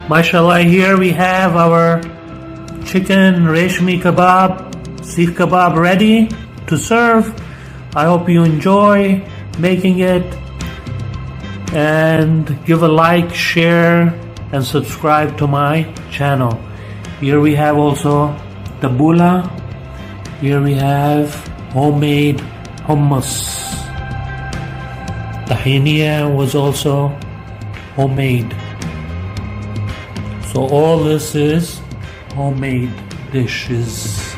Mashallah, here we have our chicken reshmi kebab, Seekh Kabab ready to serve. I hope you enjoy making it, and give a like, share and subscribe to my channel. Here we have also the bula. Here we have homemade hummus. Tahiniya was also homemade. So all this is homemade dishes.